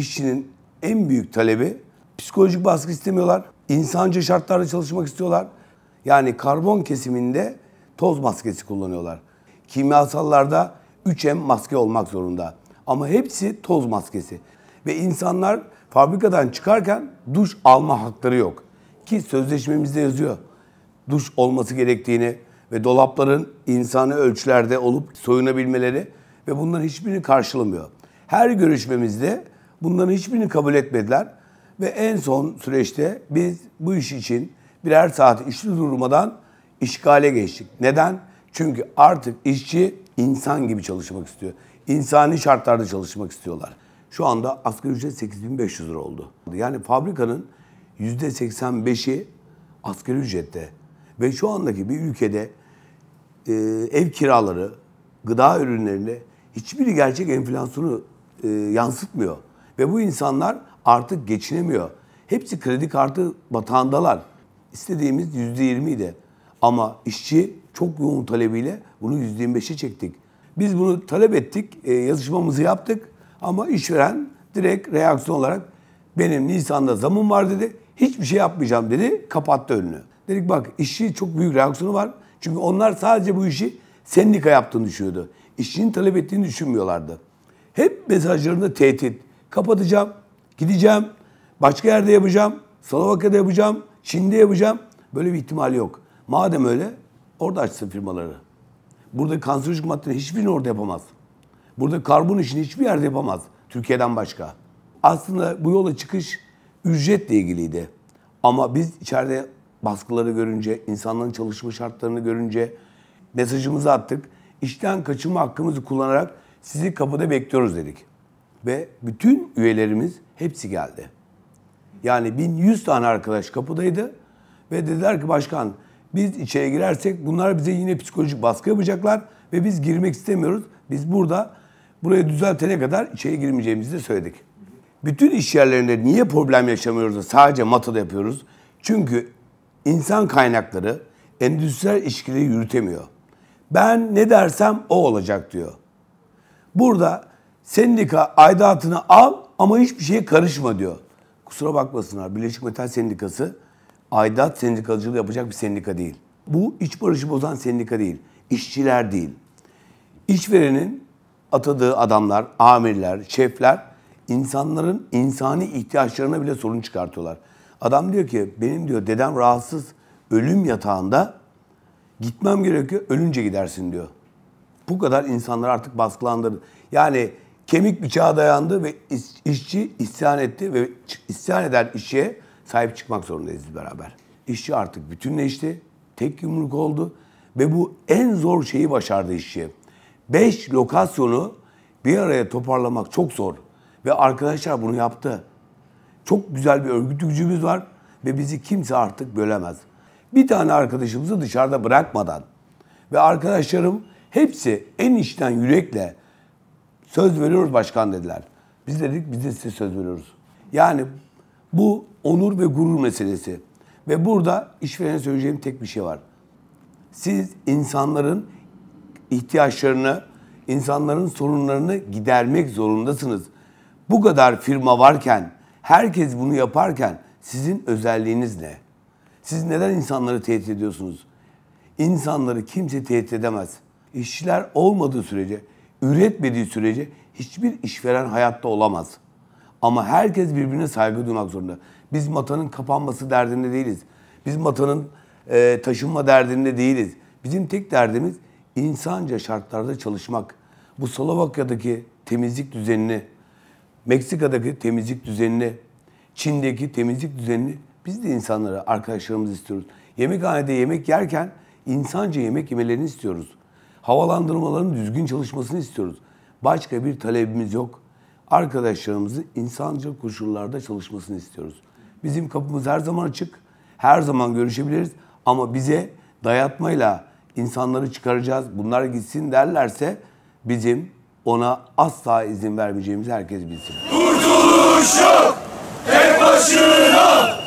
işçinin en büyük talebi psikolojik baskı istemiyorlar. İnsanca şartlarda çalışmak istiyorlar. Yani karbon kesiminde toz maskesi kullanıyorlar. Kimyasallarda 3M maske olmak zorunda. Ama hepsi toz maskesi. Ve insanlar fabrikadan çıkarken duş alma hakları yok. Ki sözleşmemizde yazıyor. Duş olması gerektiğini ve dolapların insani ölçülerde olup soyunabilmeleri ve bunların hiçbirini karşılamıyor. Her görüşmemizde bunların hiçbirini kabul etmediler. Ve en son süreçte biz bu iş için birer saat işçi durmadan işgale geçtik. Neden? Çünkü artık işçi insan gibi çalışmak istiyor. İnsani şartlarda çalışmak istiyorlar. Şu anda asgari ücret 8.500 lira oldu. Yani fabrikanın %85'i asgari ücrette. Ve şu andaki bir ülkede ev kiraları, gıda ürünlerinde hiçbiri gerçek enflasyonu yansıtmıyor. Ve bu insanlar artık geçinemiyor. Hepsi kredi kartı batağındalar. İstediğimiz %20 idi. Ama işçi çok yoğun talebiyle bunu %25'e çektik. Biz bunu talep ettik, yazışmamızı yaptık. Ama işveren direkt reaksiyon olarak benim Nisan'da zamım var dedi. Hiçbir şey yapmayacağım dedi. Kapattı önünü. Dedik bak işçi çok büyük reaksiyonu var. Çünkü onlar sadece bu işi sendika yaptığını düşünüyordu. İşçinin talep ettiğini düşünmüyorlardı. Hep mesajlarında tehdit. Kapatacağım, gideceğim, başka yerde yapacağım, Slovakya'da yapacağım, Çin'de yapacağım. Böyle bir ihtimal yok. Madem öyle orada açsın firmaları. Burada kanserojen maddenin hiçbirini orada yapamaz. Burada karbon işini hiçbir yerde yapamaz. Türkiye'den başka. Aslında bu yola çıkış ücretle ilgiliydi. Ama biz içeride baskıları görünce, insanların çalışma şartlarını görünce mesajımızı attık. İşten kaçınma hakkımızı kullanarak sizi kapıda bekliyoruz dedik. Ve bütün üyelerimiz hepsi geldi. Yani 1100 tane arkadaş kapıdaydı. Ve dediler ki başkan biz içeri girersek bunlar bize yine psikolojik baskı yapacaklar. Ve biz girmek istemiyoruz. Biz burayı düzeltene kadar içeri girmeyeceğimizi de söyledik. Bütün iş yerlerinde niye problem yaşamıyoruz da sadece MATA'da yapıyoruz? Çünkü insan kaynakları endüstriyel ilişkileri yürütemiyor. Ben ne dersem o olacak diyor. Burada sendika aidatını al ama hiçbir şeye karışma diyor. Kusura bakmasınlar Birleşik Metal Sendikası aidat sendikacılığı yapacak bir sendika değil. Bu iç barışı bozan sendika değil. İşçiler değil. İşverenin atadığı adamlar, amirler, şefler insanların insani ihtiyaçlarına bile sorun çıkartıyorlar. Adam diyor ki benim diyor dedem rahatsız ölüm yatağında gitmem gerekiyor ölünce gidersin diyor. Bu kadar insanlar artık baskılandırdı. Yani kemik bıçağa dayandı ve işçi isyan etti ve isyan eden işçiye sahip çıkmak zorundayız beraber. İşçi artık bütünleşti, tek yumruk oldu ve bu en zor şeyi başardı işçi. 5 lokasyonu bir araya toparlamak çok zor ve arkadaşlar bunu yaptı. Çok güzel bir örgüt gücümüz var ve bizi kimse artık bölemez. Bir tane arkadaşımızı dışarıda bırakmadan ve arkadaşlarım hepsi en içten yürekle söz veriyoruz başkan dediler. Biz dedik biz de size söz veriyoruz. Yani bu onur ve gurur meselesi. Ve burada işverene söyleyeceğim tek bir şey var. Siz insanların ihtiyaçlarını, insanların sorunlarını gidermek zorundasınız. Bu kadar firma varken, herkes bunu yaparken sizin özelliğiniz ne? Siz neden insanları tehdit ediyorsunuz? İnsanları kimse tehdit edemez. İşçiler olmadığı sürece, üretmediği sürece hiçbir işveren hayatta olamaz. Ama herkes birbirine saygı duymak zorunda. Biz MATA'nın kapanması derdinde değiliz. Biz MATA'nın taşınma derdinde değiliz. Bizim tek derdimiz insanca şartlarda çalışmak. Bu Slovakya'daki temizlik düzenini, Meksika'daki temizlik düzenini, Çin'deki temizlik düzenini biz de insanlara, arkadaşlarımız istiyoruz. Yemekhanede yemek yerken insanca yemek yemelerini istiyoruz. Havalandırmaların düzgün çalışmasını istiyoruz. Başka bir talebimiz yok. Arkadaşlarımızın insanca koşullarda çalışmasını istiyoruz. Bizim kapımız her zaman açık. Her zaman görüşebiliriz. Ama bize dayatmayla insanları çıkaracağız, bunlar gitsin derlerse bizim ona asla izin vermeyeceğimizi herkes bilsin. Kurtuluş yok! Tek başına!